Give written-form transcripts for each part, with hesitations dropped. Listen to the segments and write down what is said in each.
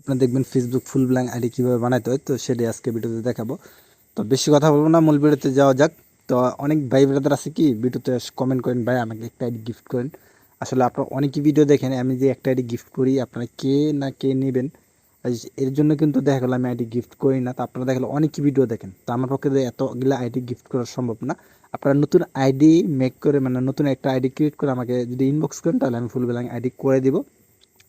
আপনারা দেখবেন ফেসবুক ফুল blank ID কীভাবে বানাতে হয়, তো সেটাই আজকে ভিডিওতে দেখাবো। তো বেশি কথা বলবো না, মূল ভিডিওতে যাওয়া যাক। তো অনেক ভাই ব্রাদার আছে কি ভিডিওতে কমেন্ট করেন, ভাই আমাকে একটা আইডি গিফট করেন। আসলে আপনারা অনেকই ভিডিও দেখেন আমি যে একটা আইডি গিফট করি, আপনারা কে না কে নেবেন এর জন্য কিন্তু দেখা গেলো আমি আইডি গিফট করি না। তো আপনারা দেখা গেলো অনেকই ভিডিও দেখেন, তো আমার পক্ষে এতগুলো আইডি গিফট করা সম্ভব না। আপনারা নতুন আইডি মেক করে, মানে নতুন একটা আইডি ক্রিয়েট করে আমাকে যদি ইনবক্স করেন, তাহলে আমি ফুল ব্ল্যাঙ্ক আইডি করে দিব।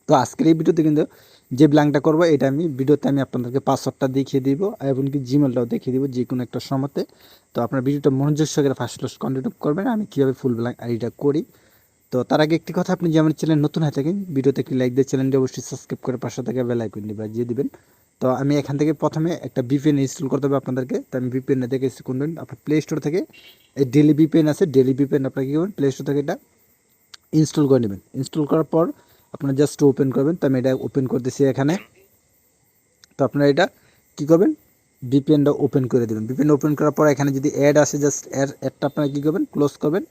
তো আজকের এই ভিডিওতে কিন্তু যে ব্ল্যাঙ্কটা করবো, এটা আমি ভিডিওতে আমি আপনাদেরকে পাসওয়ার্ডটা দেখিয়ে দিব, এমনকি জিমেলটাও দেখিয়ে দিব যে কোনো একটা সময়তে। তো আপনার ভিডিওটা মনোযোগ সহকারে ফার্স্ট ক্লাস কন্টিনিউ করবেন আমি কীভাবে ফুল ব্ল্যাঙ্ক আইডিটা করি। তো তার আগে একটি কথা, আপনি যে আমার চ্যানেল নতুন হয়ে থাকেন, ভিডিওতে একটি লাইক দিয়ে চ্যানেলটি অবশ্যই সাবস্ক্রাইব করে পাশে থেকে বেল আইকনটি বাজিয়ে দিবেন। তো আমি এখান থেকে প্রথমে একটা ভিপিএন ইনস্টল করতে হবে আপনাদেরকে। তো আমি ভিপিএন দেখে কোনদিন আপনার প্লে স্টোর থেকে এই ডেলি ভিপিএন আছে, ডেলি ভিপিএন আপনার কী করবেন, প্লে স্টোর থেকে এটা ইনস্টল করে নেবেন। ইনস্টল করার পর আপনারা জাস্ট ওপেন করবেন। তো আমি এটা ওপেন করতেছি এখানে। তো আপনারা এটা কী করবেন, ভিপিএনটা ওপেন করে দেবেন। ভিপিএন ওপেন করার পর এখানে যদি অ্যাড আসে, জাস্ট অ্যাডটা আপনারা কী করবেন, ক্লোজ করবেন।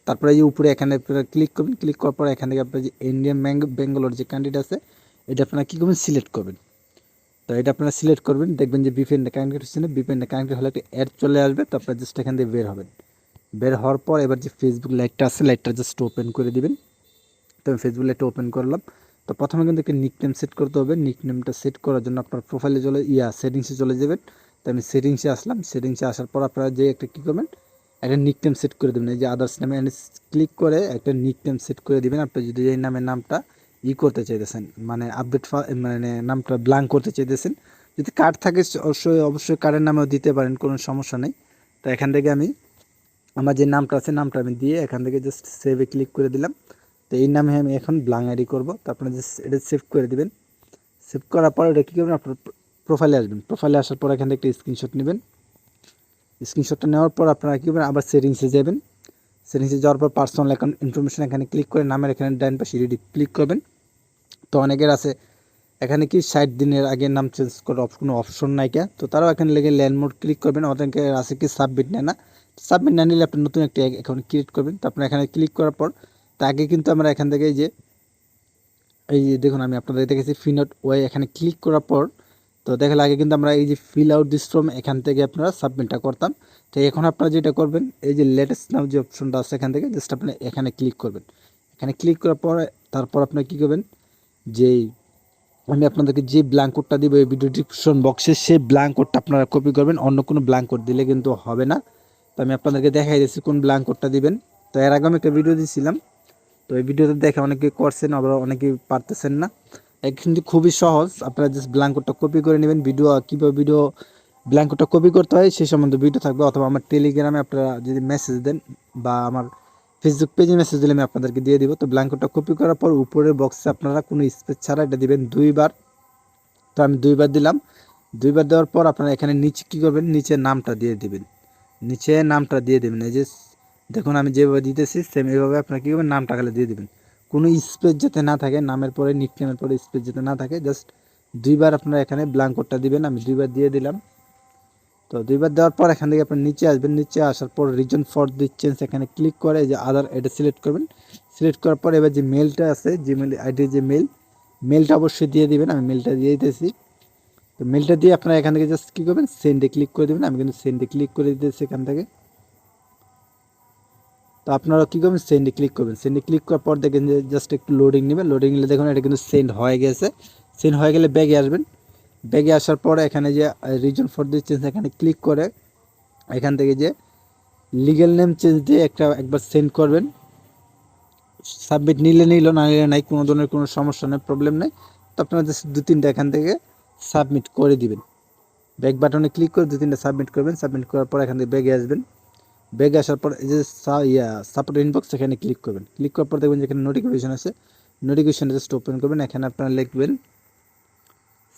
তারপরে এই উপরে এখানে আপনারা ক্লিক করবেন। ক্লিক করার পর এখান থেকে আপনার যে ইন্ডিয়ান ব্যাঙ্গালোর যে কান্ট্রিটা আছে, এটা আপনারা কী করবেন, সিলেক্ট করবেন। তো এটা আপনারা সিলেক্ট করবেন, দেখবেন যে ভিপিএনটা কানেক্টেড হচ্ছে না। ভিপিএনটা কানেক্টেড হলে একটা অ্যাড চলে আসবে, তো আপনারা জাস্ট এখান থেকে বের হবেন। বের হওয়ার পর এবার যে ফেসবুক লাইটটা আছে, লাইটটা জাস্ট ওপেন করে দিবেন। তো আমি ফেসবুক লাইটটা ওপেন করলাম। তো প্রথমে কিন্তু একটা নিকনেম সেট করতে হবে। নিকনেমটা সেট করার জন্য আপনার প্রোফাইলে সেটিংসে চলে যাবেন। তো আমি সেটিংসে আসলাম। সেটিংসে আসার পর আপনারা যে একটা কী করবেন, একটা নিকনেম সেট করে দেবেন। এই যে আদার্স নামে ক্লিক করে একটা নিকনেম সেট করে দেবেন। আপনি যদি এই নামের নামটা করতে চাইতেছেন, মানে আপডেট, মানে নামটা ব্ল্যাঙ্ক করতে চাইতেছেন, যদি কার্ড থাকে অবশ্যই কার্ডের নামেও দিতে পারেন, কোনো সমস্যা নেই। তো এখান থেকে আমি আমার যে নামটা আছে, নামটা আমি দিয়ে এখান থেকে জাস্ট সেভে ক্লিক করে দিলাম। তো এই নামে আমি এখন ব্ল্যাঙ্ক আইডি করবো। তো আপনারা জাস্ট এটা সেভ করে দেবেন। সেভ করার পর এটা কী করবেন, আপনার প্রোফাইলে আসবেন। প্রোফাইলে আসার পর এখান থেকে একটা স্ক্রিনশট নেবেন। স্ক্রিনশটটা নেওয়ার পর আপনারা কী করবেন, আবার সেটিংসে যাবেন। সেটিংসে যাওয়ার পর পার্সোনাল অ্যাকাউন্ট ইনফরমেশন এখানে ক্লিক করে নামের এখানে ডান পাশে রেডি ক্লিক করবেন। তো অনেকের আছে এখানে কি 60 দিনের আগে নাম চেঞ্জ করার কোনো অপশন নাই কে, তো তারাও এখানে লেগে ল্যান্ড মোড ক্লিক করবেন। অনেকের আছে কি সাবমিট নেয় না, সাবমিট না নিলে আপনি নতুন একটা অ্যাকাউন্ট ক্রিয়েট করবেন। তো আপনার এখানে ক্লিক করার পর তা আগে কিন্তু আমরা এখান থেকে এই যে দেখুন আমি আপনাদের দেখেছি ফিল আউট ওয়ে, এখানে ক্লিক করার পর তো দেখালে আগে কিন্তু আমরা এই যে ফিল আউট দিস ফর্ম এখান থেকে আপনারা সাবমিটটা করতাম। তো এখন আপনারা যেটা করবেন, এই যে লেটেস্ট নাও যে অপশনটা আছে এখান থেকে জাস্ট আপনি এখানে ক্লিক করবেন। এখানে ক্লিক করার পর তারপর আপনি কী করবেন, যেই আমি আপনাদেরকে যে ব্ল্যাঙ্ক কোডটা দিব এই ভিডিও ডিসক্রিপশন বক্সে, সেই ব্ল্যাঙ্ক কোডটা আপনারা কপি করবেন। অন্য কোনো ব্ল্যাঙ্ক কোড দিলে কিন্তু হবে না। তো আমি আপনাদেরকে দেখাই দিচ্ছি কোন ব্ল্যাঙ্ক কোডটা দিবেন। তো এর আগে আমি একটা ভিডিও দিয়েছিলাম, তো এই ভিডিওতে দেখে অনেকে করছেন, আবার অনেকেই পারতেছেন না। কিন্তু খুবই সহজ, আপনারা জাস্ট ব্ল্যাঙ্ক কোডটা কপি করে নেবেন। কীভাবে ব্ল্যাঙ্ক কোডটা কপি করতে হয় সেই সম্বন্ধে ভিডিও থাকবে, অথবা আমার টেলিগ্রামে আপনারা যদি মেসেজ দেন বা আমার ফেসবুক পেজে মেসেজ দিলে আমি আপনাদেরকে দিয়ে দিব। তো ব্ল্যাঙ্ক কোডটা কপি করার পর উপরের বক্সে আপনারা কোনো স্পেস ছাড়া এটা দিবেন 2বার। তো আমি 2বার দিলাম। 2বার দেওয়ার পর আপনারা এখানে নিচে কী করবেন, নিচে নামটা দিয়ে দিবেন। নিচে নামটা দিয়ে দেবেন। এই যে দেখুন আমি যেভাবে দিতেছি সেম এইভাবে আপনারা কী করবেন, নামটা খালি দিয়ে দেবেন। কোনো স্পেস যাতে না থাকে, নামের পরে নিকনেমের পরে স্পেস যাতে না থাকে, জাস্ট 2বার আপনারা এখানে ব্ল্যাঙ্ক কোডটা দিবেন। আমি 2বার দিয়ে দিলাম। তো 2বার দেওয়ার পর এখান থেকে আপনি নিচে আসবেন। নিচে আসার পর রিজন ফর দিস চেঞ্জ এখানে ক্লিক করে যে আদার এটা সিলেক্ট করবেন। সিলেক্ট করার পর এবার যে মেলটা আছে, জিমেল আইডির যে মেলটা অবশ্যই দিয়ে দিবেন। আমি মেলটা দিয়ে দিতেছি। তো মেলটা দিয়ে আপনারা এখান থেকে জাস্ট কী করবেন, সেন্ডে ক্লিক করে দেবেন। আমি কিন্তু সেন্ডে ক্লিক করে দিতেছি এখান থেকে। তো আপনারা কী করবেন, সেন্ডে ক্লিক করবেন। সেন্ডে ক্লিক করার পর দেখেন যে জাস্ট একটু লোডিং নেবেন। লোডিং নিলে দেখুন এটা কিন্তু সেন্ড হয়ে গেছে। সেন্ড হয়ে গেলে ব্যাগে আসবেন। ব্যাগে আসার পরে এখানে যে রিজন ফর দিস চেঞ্জ এখানে ক্লিক করে এখান থেকে যে লিগ্যাল নেম চেঞ্জ দিয়ে একবার সেন্ড করবেন। সাবমিট নিলে নিল, না নিলে নাই, কোনো ধরনের কোনো সমস্যা নেই, প্রবলেম নেই। তো আপনারা জাস্ট 2-3টা এখান থেকে সাবমিট করে দিবেন। ব্যাক বাটনে ক্লিক করে 2-3টা সাবমিট করবেন। সাবমিট করার পর এখান থেকে ব্যাগে আসবেন। ব্যাগে আসার পর এই যে সাপোর্ট ইনবক্স এখানে ক্লিক করবেন। ক্লিক করার পর দেখবেন যেখানে নোটিফিকেশন আছে, নোটিফিকেশন জাস্ট ওপেন করবেন। এখানে আপনারা লিখবেন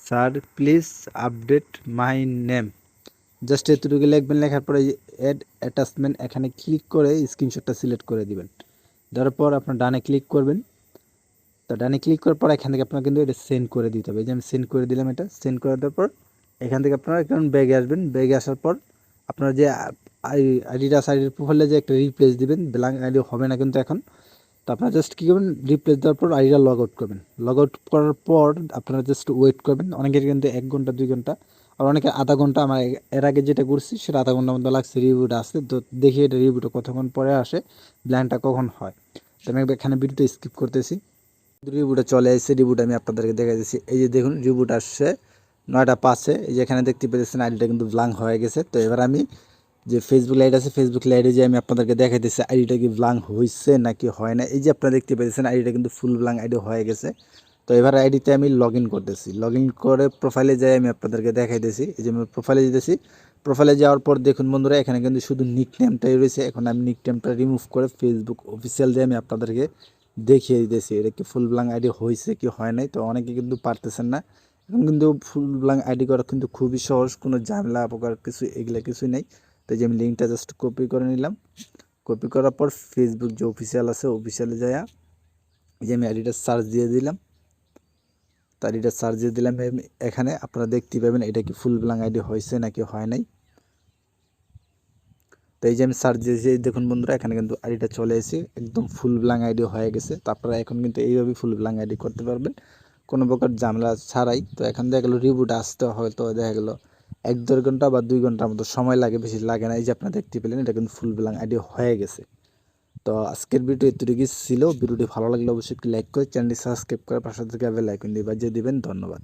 sir please update my name, just এতটুকু লিখবেন। লেখার পরে অ্যাড অ্যাটাচমেন্ট এখানে ক্লিক করে স্ক্রিনশটটা সিলেক্ট করে দিবেন। দেওয়ার পর আপনার ডানে ক্লিক করবেন। তো ডানে ক্লিক করার পর এখান থেকে আপনার কিন্তু এটা সেন্ড করে দিতে হবে। এই যে আমি সেন্ড করে দিলাম। এটা সেন্ড করে দেওয়ার পর এখান থেকে আপনারা এখন ব্যাগে আসবেন। ব্যাগে আসার পর আপনার যে আইডিটা আছে, আইডির প্রোফাইলে যে একটা রিপ্লেস দিবেন, ব্ল্যাঙ্ক আইডি হবে না কিন্তু এখন। তো আপনারা জাস্ট কী করবেন, রিপ্লেস দেওয়ার পর আইডিটা লগ আউট করবেন। লগ আউট করার পর আপনারা জাস্ট ওয়েট করবেন। অনেকের কিন্তু 1 ঘন্টা 2 ঘন্টা, আর অনেকে আধা ঘন্টা। আমার এর আগে যেটা করছি সেটা আধা ঘন্টার মতো লাগছে, রিভিউটা আসতে। তো দেখি এটা রিভিউটা কতক্ষণ পরে আসে, ব্ল্যাঙ্কটা কখন হয়। তো আমি এখানে ভিডিওটা স্কিপ করতেছি। রিভিউটা চলে আসছে, রিভিউটা আমি আপনাদেরকে দেখাই দিচ্ছি। এই যে দেখুন রিভিউটা আসছে 9টা 5-এ। এই যে এখানে দেখতে পেয়েছেন আইডিটা কিন্তু ব্ল্যাঙ্ক হয়ে গেছে। তো এবার আমি যে ফেসবুক লাইট আছে, ফেসবুক লাইটে যে আমি আপনাদেরকে দেখাইতেছি আইডিটা কি ব্ল্যাঙ্ক হয়েছে নাকি হয় না। এই যে আপনারা দেখতে পেয়েছেন আইডিটা কিন্তু ফুল ব্ল্যাঙ্ক আইডি হয়ে গেছে। তো এবার আইডিতে আমি লগ ইন করতেছি। লগ ইন করে প্রোফাইলে যাই আমি আপনাদেরকে দেখাইতেছি। এই যে আমি প্রোফাইলে যেতেছি। প্রোফাইলে যাওয়ার পর দেখুন বন্ধুরা, এখানে কিন্তু শুধু নিক নেমটাই রয়েছে। এখন আমি নিক নেমটা রিমুভ করে ফেসবুক অফিসিয়াল দিয়ে আমি আপনাদেরকে দেখিয়ে দিতেছি এটা কি ফুল ব্ল্যাঙ্ক আইডি হয়েছে কি হয় নাই। তো অনেকে কিন্তু পারতেছেন না। এখন কিন্তু ফুল ব্ল্যাঙ্ক আইডি করা কিন্তু খুবই সহজ, কোনো ঝামেলা প্রকার কিছু এগুলা কিছুই নেই। তো যে আমি লিঙ্কটা জাস্ট কপি করে নিলাম। কপি করার পর ফেসবুক যে অফিসিয়াল আছে অফিসিয়ালে যাইয়া যে আমি আইডিটা সার্চ দিয়ে দিলাম। তো আইডিটা সার্চ দিয়ে দিলাম। এখানে আপনারা দেখতে পাবেন এটা কি ফুল ব্ল্যাঙ্ক আইডি হয়েছে নাকি হয় নাই। তো এই যে আমি সার্চ দিয়েছি, দেখুন বন্ধুরা এখানে কিন্তু আইডিটা চলে এসেছে, একদম ফুল ব্ল্যাঙ্ক আইডি হয়ে গেছে। তো আপনারা এখন কিন্তু এইভাবে ফুল ব্ল্যাঙ্ক আইডি করতে পারবেন কোনো প্রকার ঝামেলা ছাড়াই। তো এখন দেখা গেলো রিবুট আসতে হয়তো দেখা গেলো 1-1.5 ঘন্টা বা 2 ঘন্টার মতো সময় লাগে, বেশি লাগে না। এই যে আপনারা দেখতে পেলেন এটা কিন্তু ফুল ব্ল্যাঙ্ক আইডি হয়ে গেছে। তো আজকের ভিডিও এতটুকুই ছিল। ভিডিওটি ভালো লাগলে অবশ্যই লাইক করে চ্যানেলটি সাবস্ক্রাইব করে পাশে থেকে বেল আইকন দিয়ে বাজিয়ে দিবেন। ধন্যবাদ।